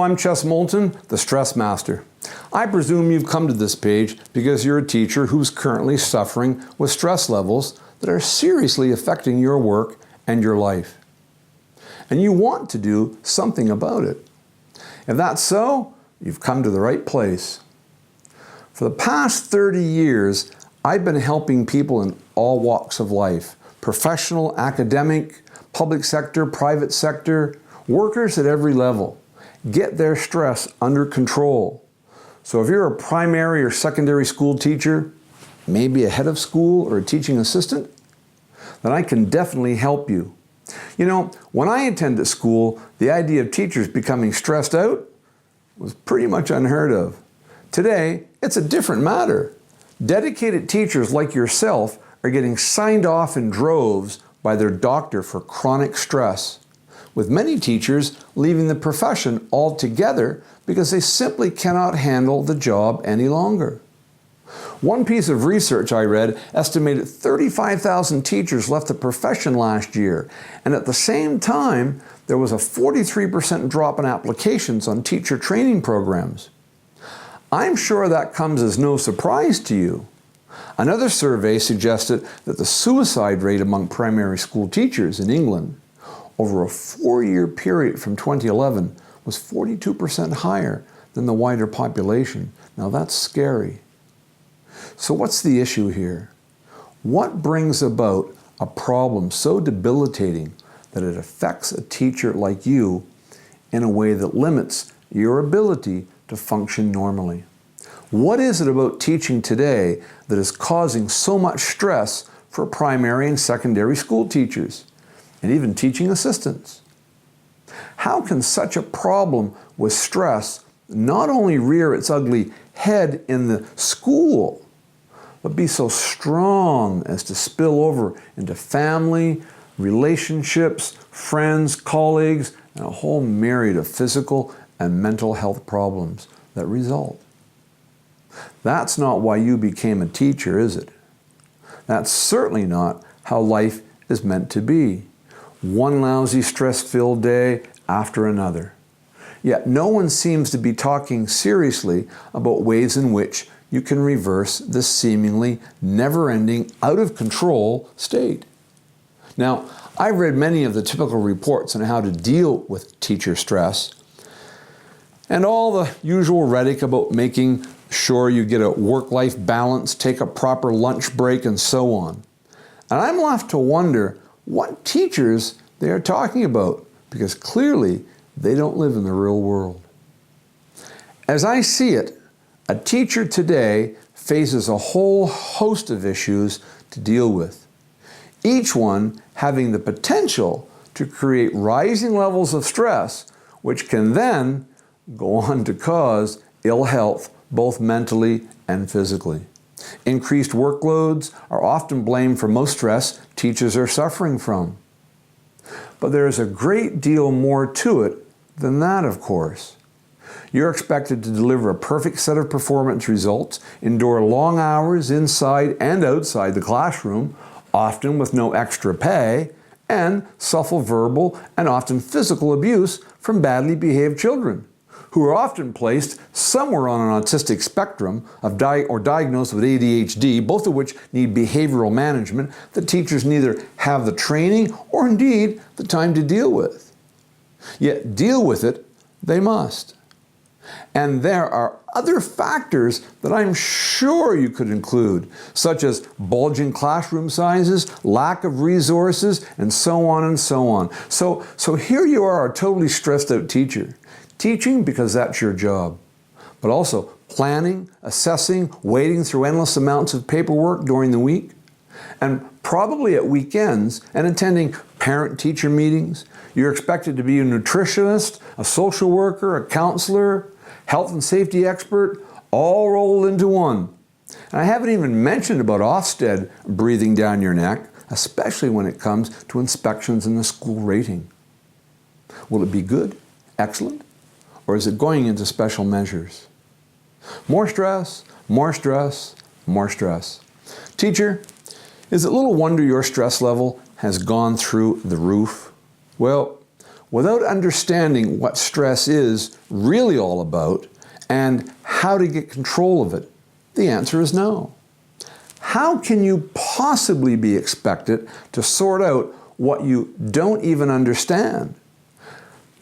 I'm Chess Moulton, the Stress Master. I presume you've come to this page because you're a teacher who's currently suffering with stress levels that are seriously affecting your work and your life. And you want to do something about it. If that's so, you've come to the right place. For the past 30 years, I've been helping people in all walks of life, professional, academic, public sector, private sector, workers at every level, get their stress under control. So if you're a primary or secondary school teacher, maybe a head of school or a teaching assistant, then I can definitely help you. You know, when I attended school, the idea of teachers becoming stressed out was pretty much unheard of. Today, it's a different matter. Dedicated teachers like yourself are getting signed off in droves by their doctor for chronic stress, with many teachers leaving the profession altogether because they simply cannot handle the job any longer. One piece of research I read estimated 35,000 teachers left the profession last year, and at the same time, there was a 43% drop in applications on teacher training programs. I'm sure that comes as no surprise to you. Another survey suggested that the suicide rate among primary school teachers in England over a 4-year period from 2011 was 42% higher than the wider population. Now that's scary. So what's the issue here? What brings about a problem so debilitating that it affects a teacher like you in a way that limits your ability to function normally? What is it about teaching today that is causing so much stress for primary and secondary school teachers, and even teaching assistants? How can such a problem with stress not only rear its ugly head in the school, but be so strong as to spill over into family, relationships, friends, colleagues, and a whole myriad of physical and mental health problems that result? That's not why you became a teacher, is it? That's certainly not how life is meant to be. One lousy, stress-filled day after another. Yet no one seems to be talking seriously about ways in which you can reverse this seemingly never-ending, out-of-control state. Now, I've read many of the typical reports on how to deal with teacher stress, and all the usual rhetoric about making sure you get a work-life balance, take a proper lunch break, and so on. And I'm left to wonder what teachers they are talking about, because clearly they don't live in the real world. As I see it, a teacher today faces a whole host of issues to deal with, each one having the potential to create rising levels of stress, which can then go on to cause ill health, both mentally and physically. Increased workloads are often blamed for most stress teachers are suffering from. But there is a great deal more to it than that, of course. You're expected to deliver a perfect set of performance results, endure long hours inside and outside the classroom, often with no extra pay, and suffer verbal and often physical abuse from badly behaved children, who are often placed somewhere on an autistic spectrum or diagnosed with ADHD, both of which need behavioral management that teachers neither have the training or indeed the time to deal with. Yet deal with it they must. And there are other factors that I'm sure you could include, such as bulging classroom sizes, lack of resources, and so on and so on. So here you are, a totally stressed out teacher. Teaching because that's your job, but also planning, assessing, wading through endless amounts of paperwork during the week, and probably at weekends, and attending parent-teacher meetings. You're expected to be a nutritionist, a social worker, a counselor, health and safety expert, all rolled into one. And I haven't even mentioned about Ofsted breathing down your neck, especially when it comes to inspections and the school rating. Will it be good, excellent, or is it going into special measures? More stress, more stress, more stress. Teacher, is it little wonder your stress level has gone through the roof? Well, without understanding what stress is really all about and how to get control of it? The answer is no. How can you possibly be expected to sort out what you don't even understand?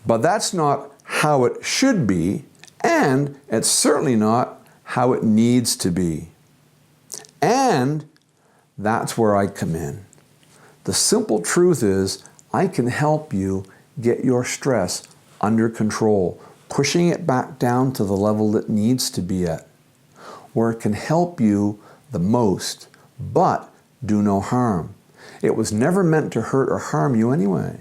But that's not how it should be, and it's certainly not how it needs to be. And that's where I come in. The simple truth is, I can help you get your stress under control, pushing it back down to the level it needs to be at, where it can help you the most, but do no harm. It was never meant to hurt or harm you anyway.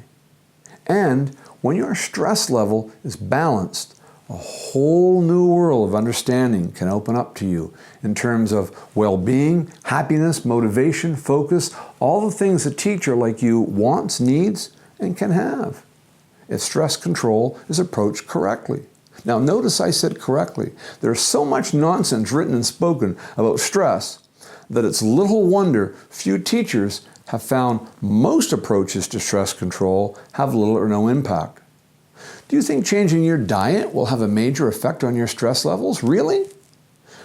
And when your stress level is balanced, a whole new world of understanding can open up to you in terms of well-being, happiness, motivation, focus, all the things a teacher like you wants, needs, and can have if stress control is approached correctly. Now notice I said correctly. There's so much nonsense written and spoken about stress that it's little wonder few teachers have found most approaches to stress control have little or no impact. Do you think changing your diet will have a major effect on your stress levels? Really?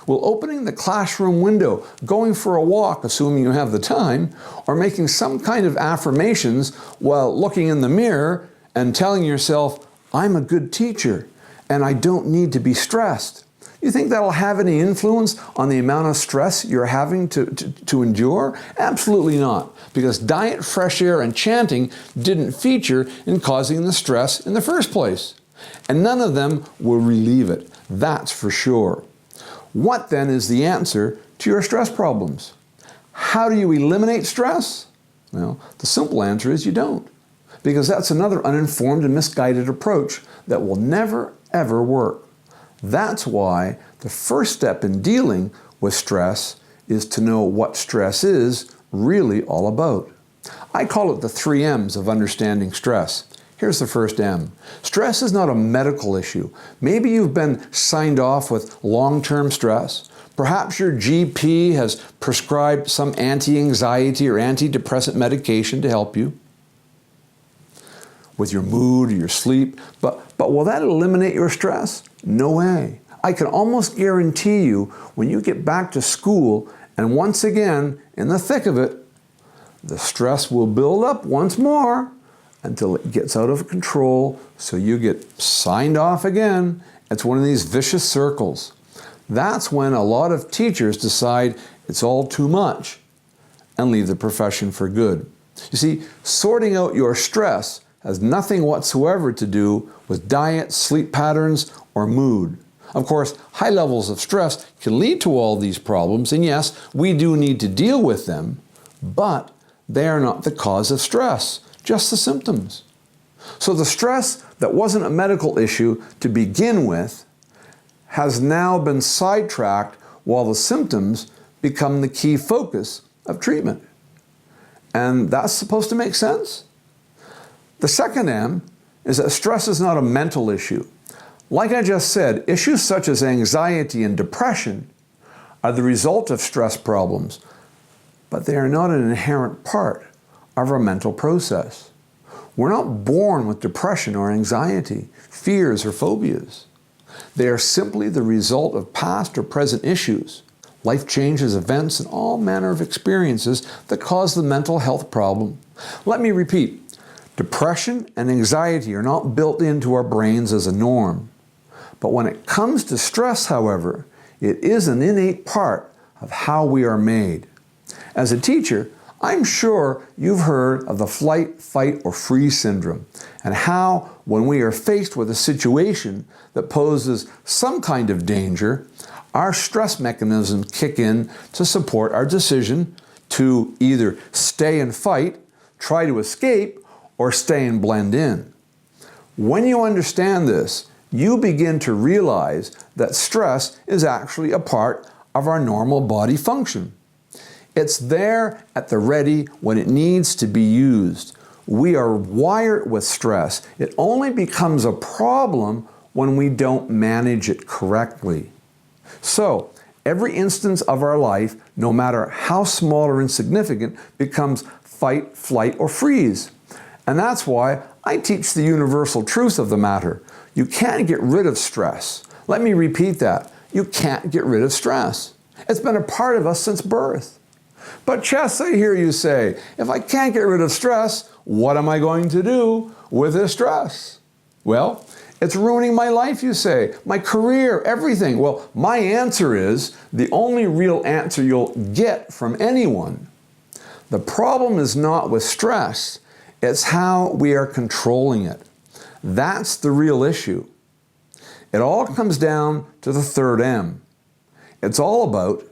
Will opening the classroom window, going for a walk, assuming you have the time, or making some kind of affirmations while looking in the mirror and telling yourself, I'm a good teacher and I don't need to be stressed, you think that'll have any influence on the amount of stress you're having to endure? Absolutely not, because diet, fresh air, and chanting didn't feature in causing the stress in the first place. And none of them will relieve it, that's for sure. What then is the answer to your stress problems? How do you eliminate stress? Well, the simple answer is you don't, because that's another uninformed and misguided approach that will never, ever work. That's why the first step in dealing with stress is to know what stress is really all about. I call it the 3 M's of understanding stress. Here's the first M. Stress is not a medical issue. Maybe you've been signed off with long-term stress. Perhaps your GP has prescribed some anti-anxiety or antidepressant medication to help you with your mood or your sleep. But will that eliminate your stress? No way. I can almost guarantee you when you get back to school and once again in the thick of it, the stress will build up once more until it gets out of control, so you get signed off again. It's one of these vicious circles. That's when a lot of teachers decide it's all too much and leave the profession for good. You see, sorting out your stress has nothing whatsoever to do with diet, sleep patterns, or mood. Of course, high levels of stress can lead to all these problems, and yes, we do need to deal with them, but they are not the cause of stress, just the symptoms. So the stress that wasn't a medical issue to begin with has now been sidetracked while the symptoms become the key focus of treatment. And that's supposed to make sense? The second M is that stress is not a mental issue. Like I just said, issues such as anxiety and depression are the result of stress problems, but they are not an inherent part of our mental process. We're not born with depression or anxiety, fears or phobias. They are simply the result of past or present issues, life changes, events, and all manner of experiences that cause the mental health problem. Let me repeat. Depression and anxiety are not built into our brains as a norm. But when it comes to stress, however, it is an innate part of how we are made. As a teacher, I'm sure you've heard of the flight, fight, or freeze syndrome, and how when we are faced with a situation that poses some kind of danger, our stress mechanisms kick in to support our decision to either stay and fight, try to escape, or stay and blend in. When you understand this, you begin to realize that stress is actually a part of our normal body function. It's there at the ready when it needs to be used. We are wired with stress. It only becomes a problem when we don't manage it correctly. So, every instance of our life, no matter how small or insignificant, becomes fight, flight, or freeze. And that's why I teach the universal truth of the matter. You can't get rid of stress. Let me repeat that. You can't get rid of stress. It's been a part of us since birth. But Chess, I hear you say, if I can't get rid of stress, what am I going to do with this stress? Well, it's ruining my life, you say, my career, everything. Well, my answer is the only real answer you'll get from anyone. The problem is not with stress, it's how we are controlling it. That's the real issue. It all comes down to the third M. It's all about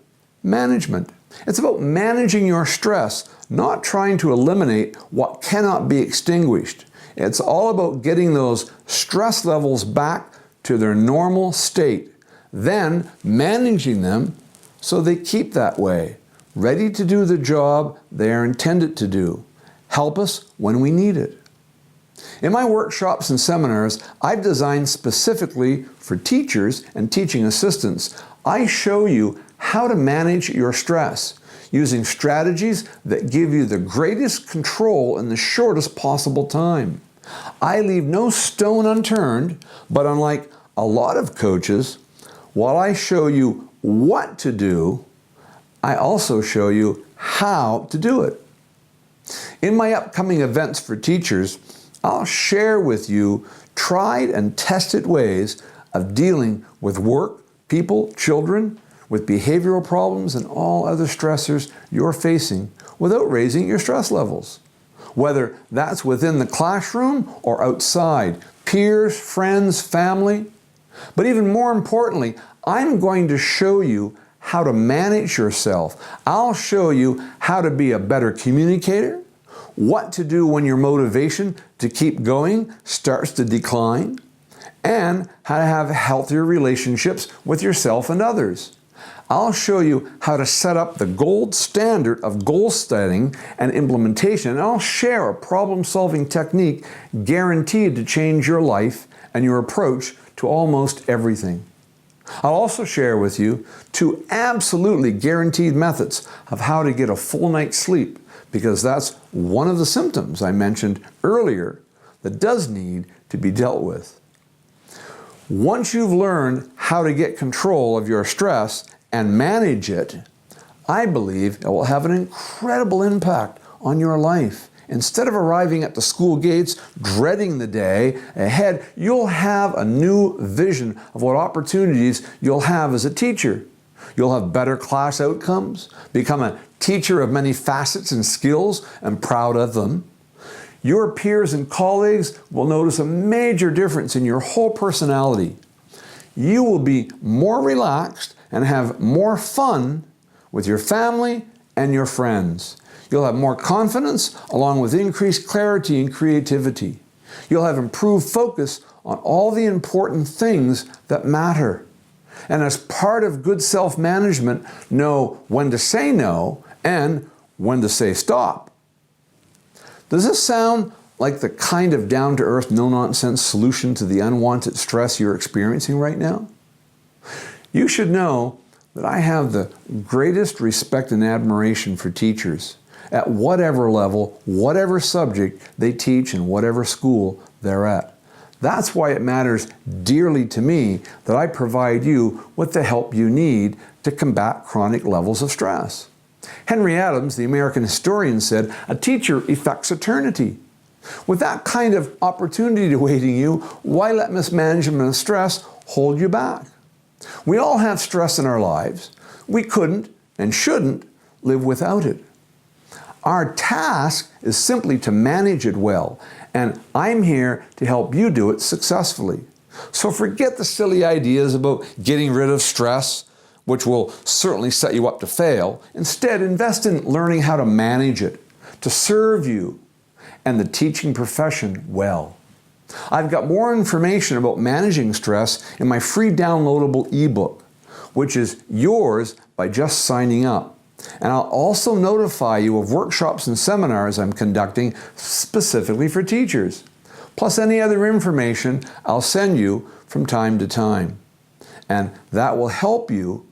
management. It's about managing your stress, not trying to eliminate what cannot be extinguished. It's all about getting those stress levels back to their normal state, then managing them so they keep that way, ready to do the job they are intended to do, help us when we need it. In my workshops and seminars I've designed specifically for teachers and teaching assistants, I show you how to manage your stress using strategies that give you the greatest control in the shortest possible time. I leave no stone unturned, but unlike a lot of coaches, while I show you what to do, I also show you how to do it. In my upcoming events for teachers, I'll share with you tried and tested ways of dealing with work, people, children, with behavioral problems and all other stressors you're facing without raising your stress levels. Whether that's within the classroom or outside, peers, friends, family. But even more importantly, I'm going to show you how to manage yourself. I'll show you how to be a better communicator, what to do when your motivation to keep going starts to decline, and how to have healthier relationships with yourself and others. I'll show you how to set up the gold standard of goal setting and implementation, and I'll share a problem-solving technique guaranteed to change your life and your approach to almost everything. I'll also share with you 2 absolutely guaranteed methods of how to get a full night's sleep, because that's one of the symptoms I mentioned earlier that does need to be dealt with. Once you've learned how to get control of your stress and manage it, I believe it will have an incredible impact on your life. Instead of arriving at the school gates dreading the day ahead, you'll have a new vision of what opportunities you'll have as a teacher. You'll have better class outcomes, become a teacher of many facets and skills, and proud of them. Your peers and colleagues will notice a major difference in your whole personality. You will be more relaxed and have more fun with your family and your friends. You'll have more confidence along with increased clarity and creativity. You'll have improved focus on all the important things that matter. And as part of good self-management, know when to say no and when to say stop. Does this sound like the kind of down-to-earth, no-nonsense solution to the unwanted stress you're experiencing right now? You should know that I have the greatest respect and admiration for teachers at whatever level, whatever subject they teach in whatever school they're at. That's why it matters dearly to me that I provide you with the help you need to combat chronic levels of stress. Henry Adams, the American historian, said, "A teacher affects eternity." With that kind of opportunity awaiting you, why let mismanagement of stress hold you back? We all have stress in our lives. We couldn't and shouldn't live without it. Our task is simply to manage it well, and I'm here to help you do it successfully. So forget the silly ideas about getting rid of stress, which will certainly set you up to fail. Instead, invest in learning how to manage it, to serve you and the teaching profession well. I've got more information about managing stress in my free downloadable ebook, which is yours by just signing up. And I'll also notify you of workshops and seminars I'm conducting specifically for teachers, plus any other information I'll send you from time to time. And that will help you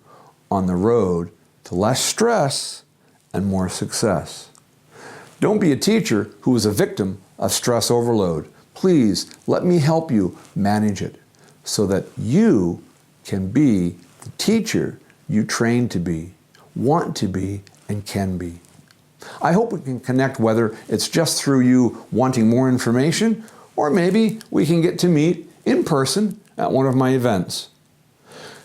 on the road to less stress and more success. Don't be a teacher who is a victim of stress overload. Please let me help you manage it so that you can be the teacher you trained to be, want to be, and can be. I hope we can connect, whether it's just through you wanting more information, or maybe we can get to meet in person at one of my events.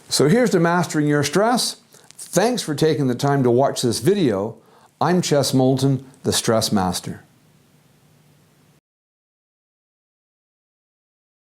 So here's to mastering your stress. Thanks for taking the time to watch this video. I'm Chess Moulton, the Stress Master.